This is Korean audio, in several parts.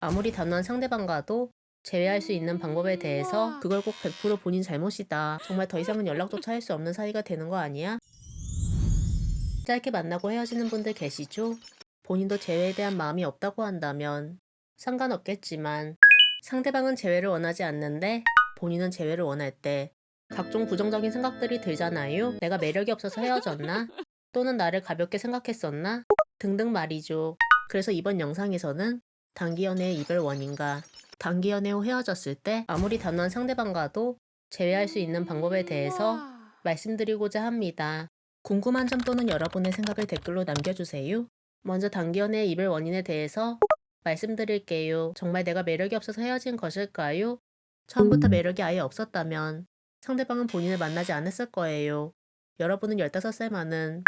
아무리 단호한 상대방과도 제외할 수 있는 방법에 대해서 그걸 꼭 100% 본인 잘못이다. 정말 더 이상은 연락조차 할 수 없는 사이가 되는 거 아니야? 짧게 만나고 헤어지는 분들 계시죠? 본인도 재회에 대한 마음이 없다고 한다면 상관없겠지만 상대방은 재회를 원하지 않는데 본인은 재회를 원할 때 각종 부정적인 생각들이 들잖아요. 내가 매력이 없어서 헤어졌나? 또는 나를 가볍게 생각했었나? 등등 말이죠. 그래서 이번 영상에서는 단기 연애의 이별 원인과 단기 연애 후 헤어졌을 때 아무리 단호한 상대방과도 재회할 수 있는 방법에 대해서 말씀드리고자 합니다. 궁금한 점 또는 여러분의 생각을 댓글로 남겨주세요. 먼저 단기 연애의 이별 원인에 대해서 말씀드릴게요. 정말 내가 매력이 없어서 헤어진 것일까요? 처음부터 매력이 아예 없었다면 상대방은 본인을 만나지 않았을 거예요. 여러분은 15살 많은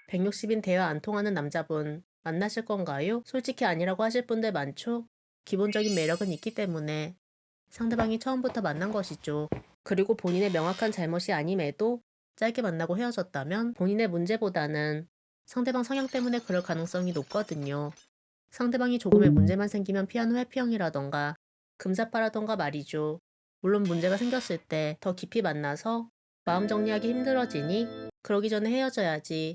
160인 대화 안 통하는 남자분 만나실 건가요? 솔직히 아니라고 하실 분들 많죠? 기본적인 매력은 있기 때문에 상대방이 처음부터 만난 것이죠. 그리고 본인의 명확한 잘못이 아님에도 짧게 만나고 헤어졌다면 본인의 문제보다는 상대방 성향 때문에 그럴 가능성이 높거든요. 상대방이 조금의 문제만 생기면 피하는 회피형이라던가 금사빠라던가 말이죠. 물론 문제가 생겼을 때 더 깊이 만나서 마음 정리하기 힘들어지니 그러기 전에 헤어져야지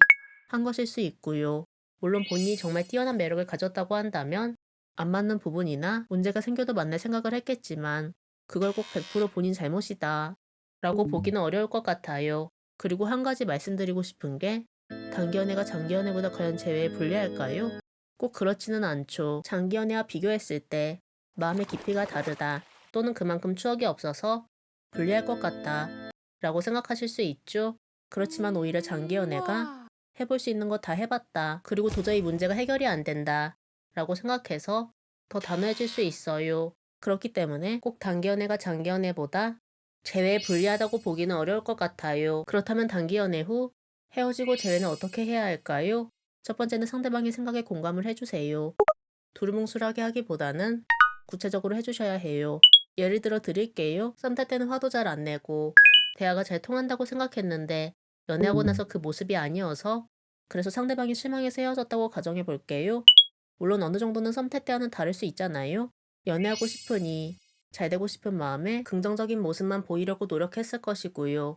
한 것일 수 있고요. 물론 본인이 정말 뛰어난 매력을 가졌다고 한다면 안 맞는 부분이나 문제가 생겨도 만날 생각을 했겠지만 그걸 꼭 100% 본인 잘못이다 라고 보기는 어려울 것 같아요. 그리고 한 가지 말씀드리고 싶은 게 단기 연애가 장기 연애보다 과연 재회에 불리할까요? 꼭 그렇지는 않죠. 장기 연애와 비교했을 때 마음의 깊이가 다르다 또는 그만큼 추억이 없어서 불리할 것 같다 라고 생각하실 수 있죠. 그렇지만 오히려 장기 연애가 해볼 수 있는 거 다 해봤다. 그리고 도저히 문제가 해결이 안 된다 라고 생각해서 더 단호해질 수 있어요. 그렇기 때문에 꼭 단기 연애가 장기 연애보다 재회에 불리하다고 보기는 어려울 것 같아요. 그렇다면 단기 연애 후 헤어지고 재회는 어떻게 해야 할까요? 첫 번째는 상대방의 생각에 공감을 해주세요. 두루뭉술하게 하기보다는 구체적으로 해주셔야 해요. 예를 들어 드릴게요. 썸 탈 때는 화도 잘 안 내고 대화가 잘 통한다고 생각했는데 연애하고 나서 그 모습이 아니어서 그래서 상대방이 실망해서 헤어졌다고 가정해 볼게요. 물론 어느 정도는 썸 탈 때와는 다를 수 있잖아요. 연애하고 싶으니 잘 되고 싶은 마음에 긍정적인 모습만 보이려고 노력했을 것이고요.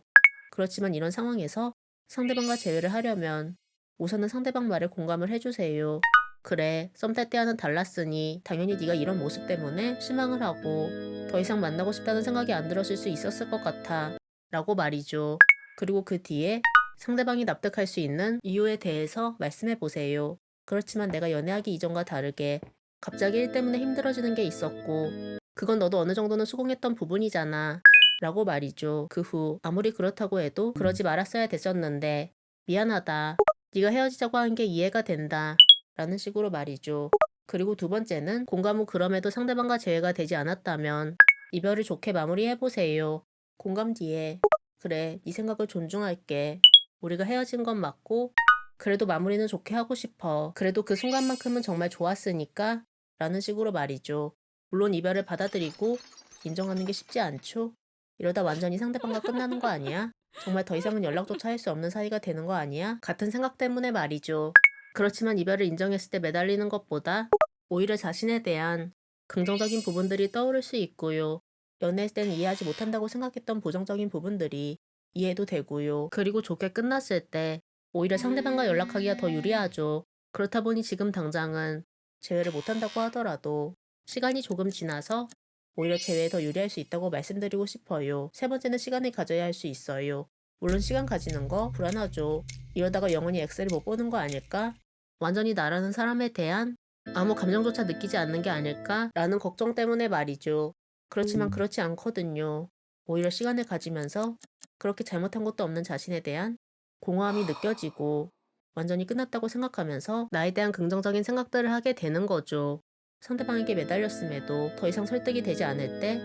그렇지만 이런 상황에서 상대방과 재회를 하려면 우선은 상대방 말에 공감을 해주세요. 그래, 썸 탈 때와는 달랐으니 당연히 네가 이런 모습 때문에 실망을 하고 더 이상 만나고 싶다는 생각이 안 들었을 수 있었을 것 같아 라고 말이죠. 그리고 그 뒤에 상대방이 납득할 수 있는 이유에 대해서 말씀해 보세요. 그렇지만 내가 연애하기 이전과 다르게 갑자기 일 때문에 힘들어지는 게 있었고 그건 너도 어느 정도는 수긍했던 부분이잖아 라고 말이죠. 그 후 아무리 그렇다고 해도 그러지 말았어야 됐었는데 미안하다. 네가 헤어지자고 한 게 이해가 된다 라는 식으로 말이죠. 그리고 두 번째는 공감 후 그럼에도 상대방과 재회가 되지 않았다면 이별을 좋게 마무리해보세요. 공감 뒤에 그래, 네 생각을 존중할게. 우리가 헤어진 건 맞고 그래도 마무리는 좋게 하고 싶어. 그래도 그 순간만큼은 정말 좋았으니까 라는 식으로 말이죠. 물론 이별을 받아들이고 인정하는 게 쉽지 않죠. 이러다 완전히 상대방과 끝나는 거 아니야? 정말 더 이상은 연락조차 할 수 없는 사이가 되는 거 아니야? 같은 생각 때문에 말이죠. 그렇지만 이별을 인정했을 때 매달리는 것보다 오히려 자신에 대한 긍정적인 부분들이 떠오를 수 있고요. 연애했을 때는 이해하지 못한다고 생각했던 부정적인 부분들이 이해도 되고요. 그리고 좋게 끝났을 때 오히려 상대방과 연락하기가 더 유리하죠. 그렇다 보니 지금 당장은 재회를 못한다고 하더라도 시간이 조금 지나서 오히려 재회에 더 유리할 수 있다고 말씀드리고 싶어요. 세 번째는 시간을 가져야 할 수 있어요. 물론 시간 가지는 거 불안하죠. 이러다가 영원히 엑셀을 못 보는 거 아닐까? 완전히 나라는 사람에 대한 아무 감정조차 느끼지 않는 게 아닐까라는 걱정 때문에 말이죠. 그렇지만 그렇지 않거든요. 오히려 시간을 가지면서 그렇게 잘못한 것도 없는 자신에 대한 공허함이 느껴지고 완전히 끝났다고 생각하면서 나에 대한 긍정적인 생각들을 하게 되는 거죠. 상대방에게 매달렸음에도 더 이상 설득이 되지 않을 때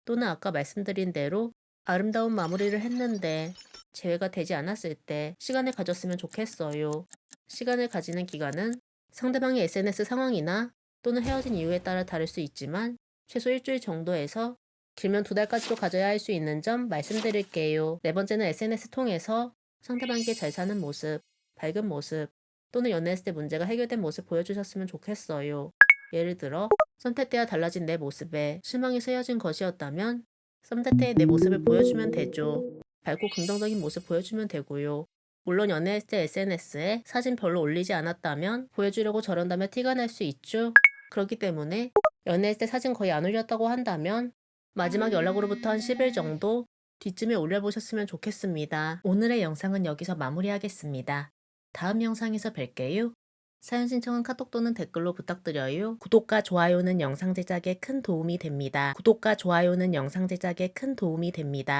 또는 아까 말씀드린 대로 아름다운 마무리를 했는데 재회가 되지 않았을 때 시간을 가졌으면 좋겠어요. 시간을 가지는 기간은 상대방의 SNS 상황이나 또는 헤어진 이유에 따라 다를 수 있지만 최소 일주일 정도에서 길면 2달까지도 가져야 할 수 있는 점 말씀드릴게요. 네 번째는 SNS 통해서 상대방에게 잘 사는 모습, 밝은 모습 또는 연애했을 때 문제가 해결된 모습 보여주셨으면 좋겠어요. 예를 들어 썸 탈 때와 달라진 내 모습에 실망이 쓰여진 것이었다면 썸 탈 때의 내 모습을 보여주면 되죠. 밝고 긍정적인 모습 보여주면 되고요. 물론 연애했을 때 SNS에 사진 별로 올리지 않았다면 보여주려고 저런다며 티가 날 수 있죠. 그렇기 때문에 연애했을 때 사진 거의 안 올렸다고 한다면 마지막 연락으로부터 한 10일 정도 뒤쯤에 올려보셨으면 좋겠습니다. 오늘의 영상은 여기서 마무리하겠습니다. 다음 영상에서 뵐게요. 사연 신청은 카톡 또는 댓글로 부탁드려요. 구독과 좋아요는 영상 제작에 큰 도움이 됩니다. 구독과 좋아요는 영상 제작에 큰 도움이 됩니다.